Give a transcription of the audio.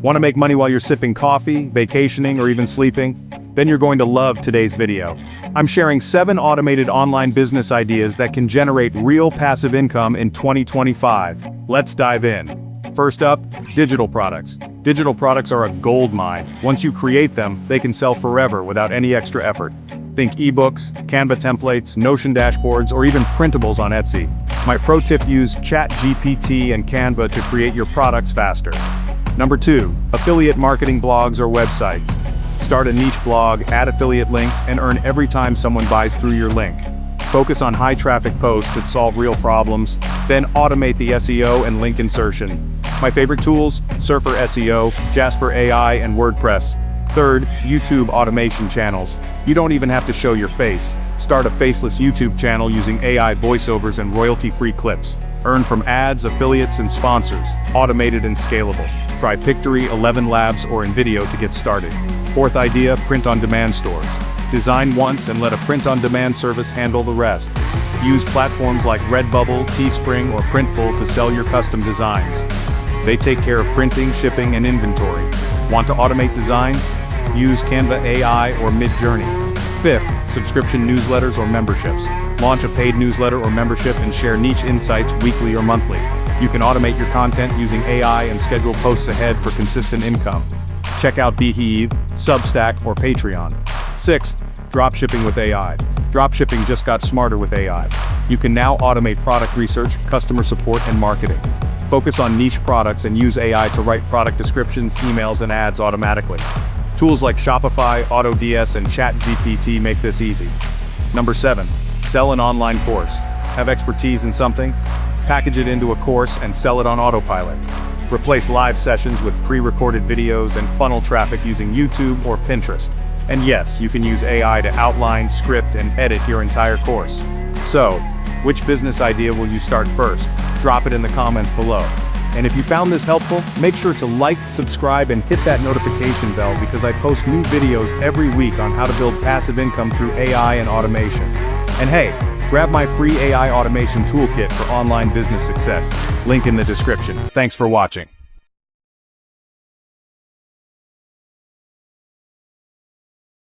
Want to make money while you're sipping coffee, vacationing, or even sleeping? Then you're going to love today's video. I'm sharing 7 automated online business ideas that can generate real passive income in 2025. Let's dive in. First up, digital products. Digital products are a gold mine. Once you create them, they can sell forever without any extra effort. Think ebooks, Canva templates, Notion dashboards, or even printables on Etsy. My pro tip: use ChatGPT and Canva to create your products faster. Number 2, affiliate marketing blogs or websites. Start a niche blog, add affiliate links, and earn every time someone buys through your link. Focus on high traffic posts that solve real problems, then automate the SEO and link insertion. My favorite tools: Surfer SEO, Jasper AI, and WordPress. Third, YouTube automation channels. You don't even have to show your face. Start a faceless YouTube channel using AI voiceovers and royalty-free clips. Earn from ads, affiliates, and sponsors. Automated and scalable. Try Pictory, 11 Labs, or InVideo to get started. Fourth idea, print-on-demand stores. Design once and let a print-on-demand service handle the rest. Use platforms like Redbubble, Teespring, or Printful to sell your custom designs. They take care of printing, shipping, and inventory. Want to automate designs? Use Canva AI or Midjourney. Fifth, subscription newsletters or memberships. Launch a paid newsletter or membership and share niche insights weekly or monthly. You can automate your content using AI and schedule posts ahead for consistent income. Check out Beehive, Substack, or Patreon. Sixth, dropshipping with AI. Dropshipping just got smarter with AI. You can now automate product research, customer support, and marketing. Focus on niche products and use AI to write product descriptions, emails, and ads automatically. Tools like Shopify, AutoDS, and ChatGPT make this easy. Number 7, sell an online course. Have expertise in something? Package it into a course and sell it on autopilot. Replace live sessions with pre-recorded videos and funnel traffic using YouTube or Pinterest. And yes, you can use AI to outline, script, and edit your entire course. So, which business idea will you start first? Drop it in the comments below. And if you found this helpful, make sure to like, subscribe, and hit that notification bell because I post new videos every week on how to build passive income through AI and automation. And hey, grab my free AI automation toolkit for online business success. Link in the description. Thanks for watching.